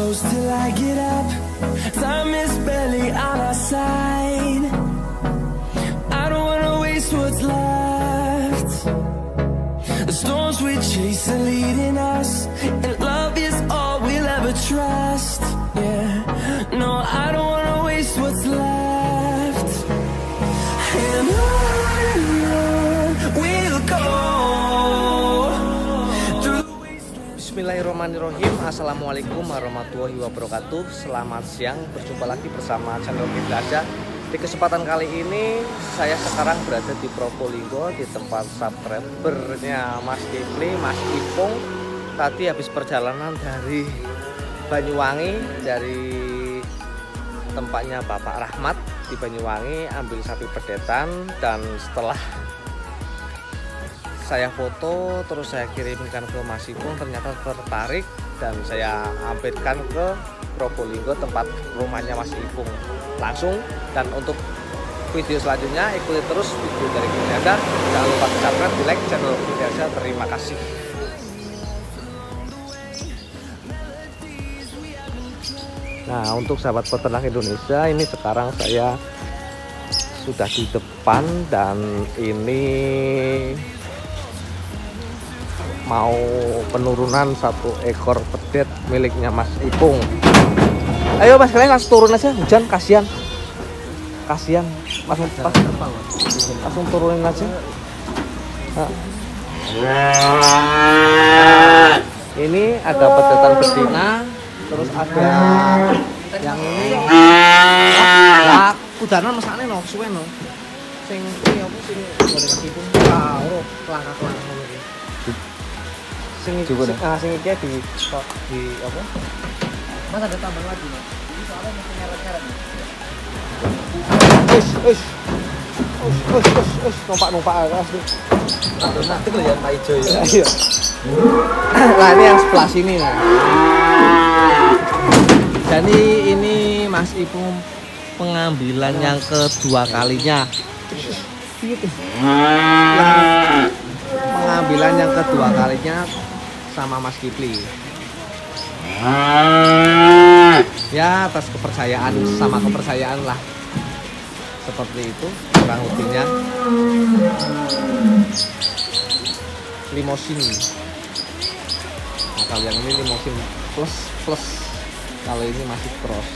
close till I get up. Time is barely on our side. I don't wanna waste what's left. The storms we chase are leading us, and love is all we'll ever trust. Yeah, no, I don't wanna waste what's left. And on we'll go. Bismillahirrahmanirrahim. Assalamualaikum warahmatullahi wabarakatuh. Selamat siang, berjumpa lagi bersama channel Kita Aja. Di kesempatan kali ini saya sekarang berada di Probolinggo, di tempat subscribernya Mas Kipli, Mas Ipung. Tadi habis perjalanan dari Banyuwangi, dari tempatnya Bapak Rahmat di Banyuwangi, ambil sapi pedetan. Dan setelah saya foto terus saya kirimkan ke Mas Ipung, ternyata tertarik dan saya hampirkan ke Probolinggo, tempat rumahnya Mas Ipung langsung. Dan untuk video selanjutnya ikuti terus video dari Kita Aja. Jangan lupa subscribe, di like channel Kita Aja. Terima kasih. Nah, untuk sahabat peternak Indonesia, ini sekarang saya sudah di depan dan ini mau penurunan satu ekor pedet miliknya Mas Ipung. Ayo Mas, kalian langsung turun aja, hujan kasihan langsung turunin aja. Nah. Ini ada pedetan betina, terus ada yang ini lah kudanan mesane no suwe no sing iki apa sing boleh Mas Ipung ora langkah-langkah ngono iki sing iki di apa Mas, ada tambah lagi Mas, ini soalnya masih nyeret-nyeret nih. Numpak asli. Nanti lo ya Pak Ijo ya. Iya. Nah, ini yang sebelah sini nih. Jadi ini Mas Ipung pengambilan yang kedua kalinya. Pengambilan yang kedua kalinya sama Mas Kipli. Ya, atas kepercayaan, sama kepercayaan lah. Seperti itu kurang lebihnya. Limosin. Nah, kalau yang ini limosin plus. Kalau ini masih cross.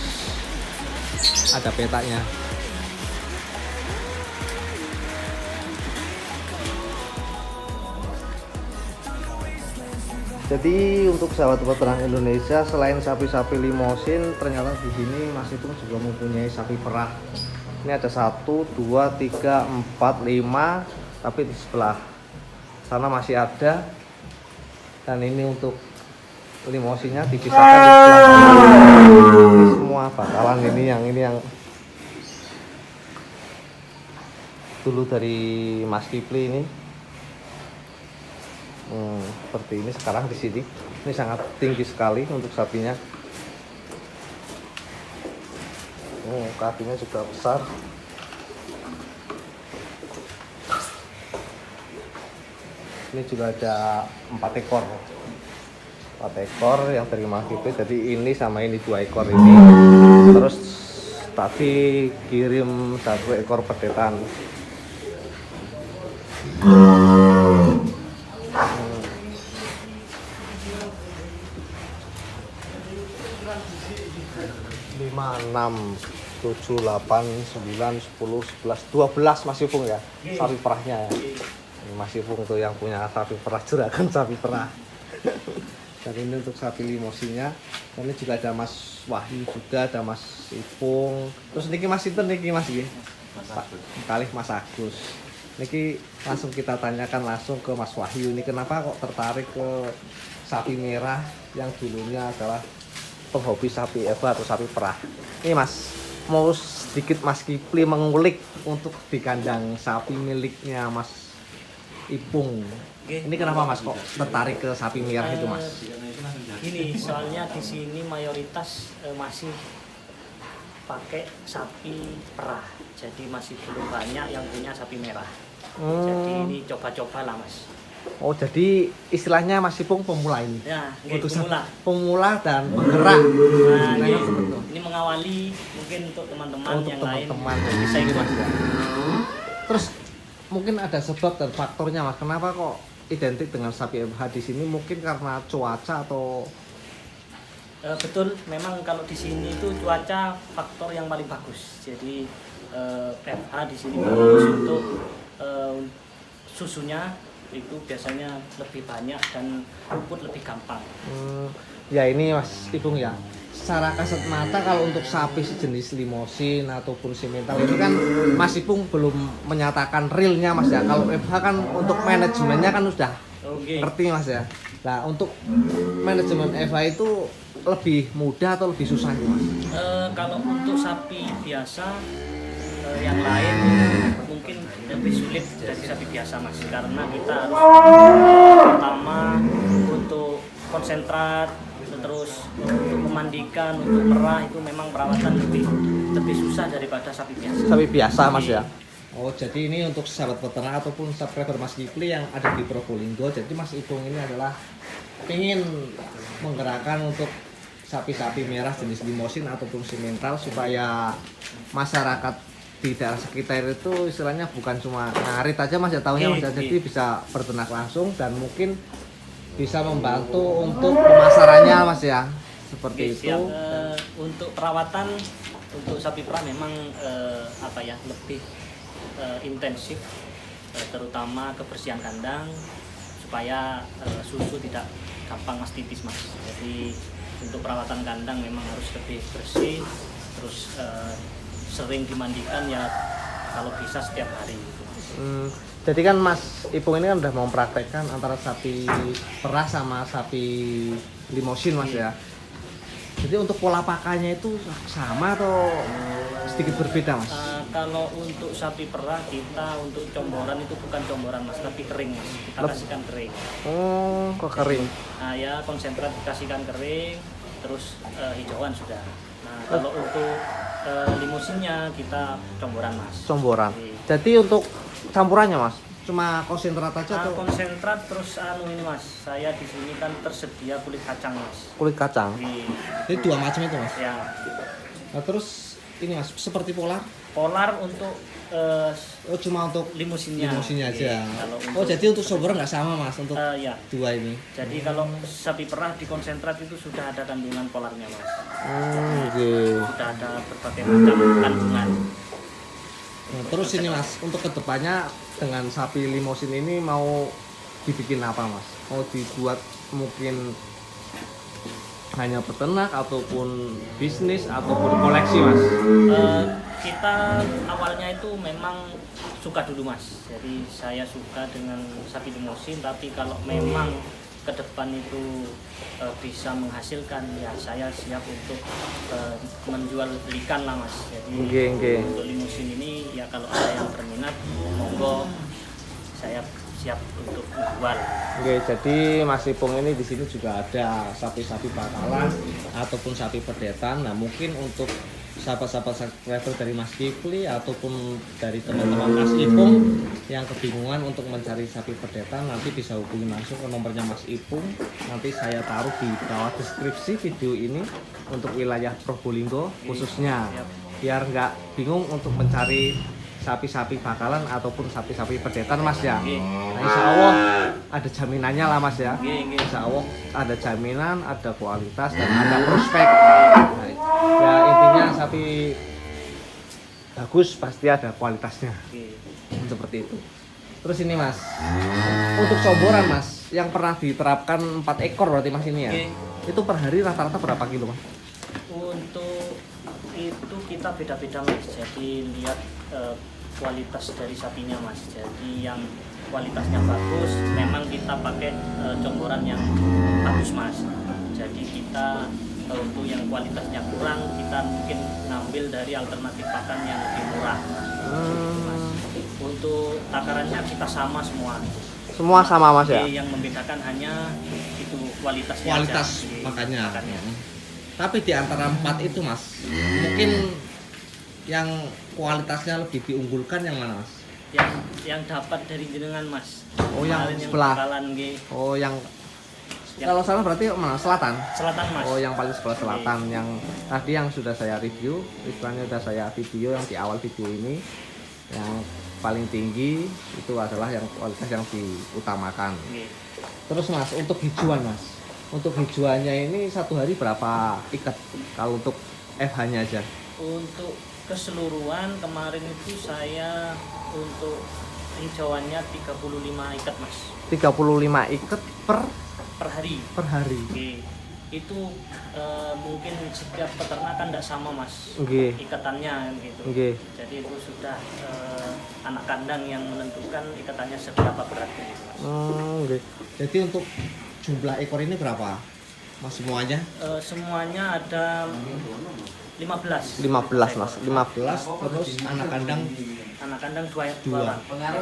Ada petanya. Jadi untuk sahabat peternak Indonesia, selain sapi-sapi limosin, ternyata di sini Mas Ipung juga mempunyai sapi perah. Ini ada 1, 2, 3, 4, 5, tapi di sebelah sana masih ada. Dan ini untuk limosinya dipisahkan di sebelah sana. Ini semua bakalan ini yang dulu dari Mas Kipli ini. Seperti ini sekarang di sini. Ini sangat tinggi sekali untuk sapinya. Kakinya juga besar. Ini juga ada 4 ekor. 4 ekor yang dari Mas Kipli. Jadi ini sama ini 2 ekor ini. Terus tadi kirim 1 ekor pedetan. Lima, 6, 7, 8, 9, 10, 11, 12 Mas Ipung ya sapi perahnya ya. Ini Mas Ipung tuh yang punya sapi perah, juragan sapi perah. Dan ini untuk sapi limosinya. Dan ini juga ada Mas Wahyu juga, ada Mas Ipung. Terus niki Mas Sinten niki Mas iki? Kalih Mas Agus. Niki langsung kita tanyakan langsung ke Mas Wahyu, ini kenapa kok tertarik ke sapi merah yang dulunya adalah penghobi sapi atau sapi perah. Ini Mas, mau sedikit Mas Kipli mengulik untuk di kandang sapi miliknya Mas Ipung. Ini kenapa Mas kok tertarik ke sapi merah itu Mas? Gini, soalnya di sini mayoritas masih pakai sapi perah. Jadi masih belum banyak yang punya sapi merah. Jadi ini coba-coba lah Mas. Oh, jadi istilahnya Mas Ipung pemula ini. Ya, nggih, Untuk pemula. pemula dan penggerak. Nah, Istilahnya nggih. seperti itu. Ini mengawali mungkin untuk teman-teman Untuk yang lain teman-teman bisa ini, ikut. Mas ya. Terus mungkin ada sebab dan faktornya Mas, kenapa kok identik dengan sapi FH di sini? Mungkin karena cuaca atau Betul, memang kalau di sini itu cuaca faktor yang paling bagus. Jadi FH di sini bagus untuk susunya itu biasanya lebih banyak dan rumput lebih gampang. Ya ini Mas Ipung ya, secara kasat mata kalau untuk sapi sejenis limosin ataupun simental ini kan Mas Ipung belum menyatakan realnya Mas ya. Kalau FH kan untuk manajemennya kan sudah Oke. ngerti Mas ya. Nah untuk manajemen FH itu lebih mudah atau lebih susah nih Mas? Kalau untuk sapi biasa yang lain mungkin lebih sulit dari sapi biasa Mas, karena kita harus pertama untuk konsentrat, terus untuk memandikan, untuk merah itu memang perawatan lebih susah daripada sapi biasa. Sapi biasa Mas ya. Oh jadi ini untuk sahabat peternak ataupun subscriber Mas Kifli yang ada di Probolinggo. Jadi Mas Ipung ini adalah ingin menggerakkan untuk sapi-sapi merah jenis limosin ataupun simental supaya masyarakat di daerah sekitar itu istilahnya bukan cuma ngarit aja Mas ya tahunya Mas ya. Jadi bisa berternak langsung dan mungkin bisa membantu untuk pemasarannya Mas ya. Seperti itu. Siap. Untuk perawatan untuk sapi perah memang lebih intensif, terutama kebersihan kandang supaya susu tidak gampang mastitis Mas. Jadi untuk perawatan kandang memang harus lebih bersih, terus sering dimandikan ya kalau bisa setiap hari gitu. Jadi kan Mas Ipung ini kan udah mempraktekkan antara sapi perah sama sapi limosin Mas ya. Jadi untuk pola pakannya itu sama atau sedikit berbeda Mas? Kalau untuk sapi perah kita untuk comboran itu bukan comboran Mas, tapi kering Mas. Kita kasihkan kering. Oh, kok kering? Nah ya konsentrat dikasihkan kering, terus hijauan sudah. Nah kalau untuk limusinnya kita comboran Mas. Comboran. Jadi untuk campurannya Mas, cuma konsentrat aja atau konsentrat terus ini Mas, saya di sini kan tersedia kulit kacang Mas. kulit kacang? Jadi dua macam itu Mas. Ya. Nah terus ini Mas seperti polar? Polar untuk Oh cuma untuk limusinnya. limusinnya aja. Kalau Oh jadi untuk sober nggak sama Mas untuk ya. dua ini? Jadi kalau sapi perah di konsentrat itu sudah ada kandungan polarnya Mas. Sudah ada berbagai macam kandungan. Nah, terus ini Mas, untuk kedepannya dengan sapi limosin ini mau dibikin apa Mas? Mau dibuat mungkin hanya peternak ataupun bisnis ataupun koleksi Mas? Kita awalnya itu memang suka dulu Mas. Jadi saya suka dengan sapi limosin, tapi kalau memang ke depan itu bisa menghasilkan ya saya siap untuk menjual belikan lah Mas. Jadi untuk limusin ini ya kalau ada yang berminat monggo saya siap untuk menjual. Oke, jadi Mas Ipung ini di sini juga ada sapi-sapi bakalan ataupun sapi pedetan. Nah, mungkin untuk sahabat-sahabat subscriber dari Mas Kifli ataupun dari teman-teman Mas Ipung yang kebingungan untuk mencari sapi pedetan, nanti bisa hubungi langsung ke nomornya Mas Ipung. Nanti saya taruh di bawah deskripsi video ini untuk wilayah Probolinggo khususnya, biar nggak bingung untuk mencari sapi-sapi bakalan ataupun sapi-sapi pedetan Mas ya. Nah, insya Allah ada jaminannya lah Mas ya. Insya Allah ada jaminan, ada kualitas dan ada prospek. Nah, ya intinya sapi bagus pasti ada kualitasnya. Seperti itu. Terus ini Mas, untuk comboran Mas yang pernah diterapkan 4 ekor berarti Mas ini ya. Itu per hari rata-rata berapa kilo Mas? Untuk itu kita beda-beda Mas. Jadi lihat kualitas dari sapinya Mas. Jadi yang kualitasnya bagus memang kita pakai comboran yang bagus Mas. Jadi kita untuk yang kualitasnya kurang kita mungkin ngambil dari alternatif pakan yang lebih murah Mas. Untuk takarannya kita sama semua. Semua sama Mas ya? Yang membedakan hanya itu kualitasnya kualitas aja. makannya. Tapi di antara 4 itu Mas, mungkin yang kualitasnya lebih diunggulkan yang mana Mas? yang dapat dari jenengan Mas. Oh, yang Kemarin sebelah. bakalan nggih. Oh, yang kalau salah berarti mana? Selatan. Selatan Mas. Oh, yang paling sebelah selatan. Yang tadi yang sudah saya review, iklannya sudah saya video yang di awal video ini. Yang paling tinggi itu adalah yang kualitas yang diutamakan. Nggih. Terus Mas, untuk hijauan Mas. Untuk hijauannya ini satu hari berapa ikat? Kalau untuk FH-nya aja. Untuk keseluruhan kemarin itu saya untuk hijauannya 35 ikat Mas 35 ikat per hari. Oke. Itu mungkin setiap peternakan tidak sama Mas Nggih. ikatannya gitu. Nggih. Jadi itu sudah anak kandang yang menentukan ikatannya seberapa berat gitu Mas. Nggih. Jadi untuk jumlah ekor ini berapa? Mas semuanya? Semuanya ada 15. 15 Mas. 15 terus anak kandang Anak kandang dua dua. orang.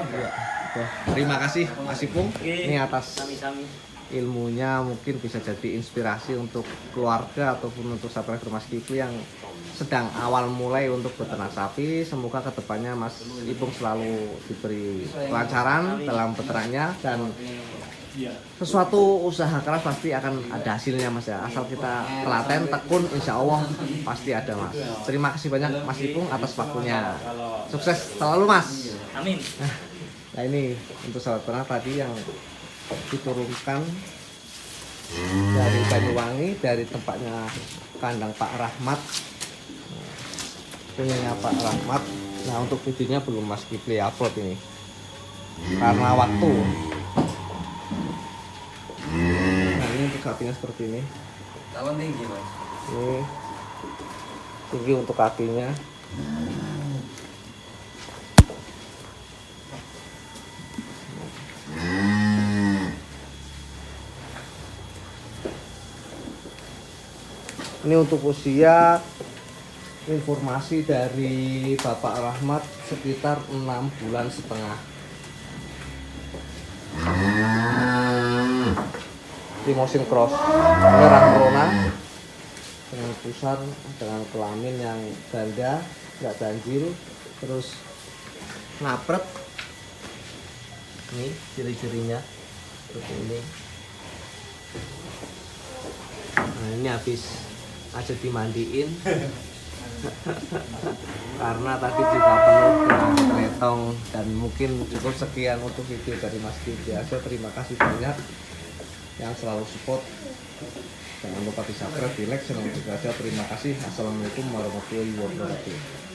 Wah, terima kasih Mas Ipung Oke. ini atas Sami-sami. ilmunya, mungkin bisa jadi inspirasi untuk keluarga ataupun untuk subscriber Mas Kifli yang sedang awal mulai untuk beternak sapi. Semoga kedepannya Mas Ipung selalu diberi kelancaran dalam peternaknya dan sesuatu usaha keras pasti akan ada hasilnya Mas ya. Asal kita telaten, tekun, insya Allah pasti ada Mas. Terima kasih banyak Mas Ipung atas waktunya. Sukses selalu Mas. Amin. Nah ini untuk sahabat ternak tadi yang diturunkan dari Banyuwangi, dari tempatnya kandang Pak Rahmat, punyanya Pak Rahmat. Nah untuk videonya belum Mas Kifli upload ini karena waktu. Nah ini untuk kakinya seperti ini. Tahun tinggi Mas. Ini tinggi untuk kakinya. Ini untuk usia, informasi dari Bapak Rahmat sekitar 6,5 bulan. Limousin cross merah merona dengan pusar, dengan kelamin yang ganda, nggak ganjil, terus ngapret. Ini ciri-cirinya seperti ini. Nah ini habis aja dimandiin karena tadi juga penuh dengan kretong. Dan mungkin cukup sekian untuk video dari Mas Kifli aja. Terima kasih banyak yang selalu support. Jangan lupa di subscribe, di like, channel juga aja. Terima kasih. Assalamualaikum warahmatullahi wabarakatuh.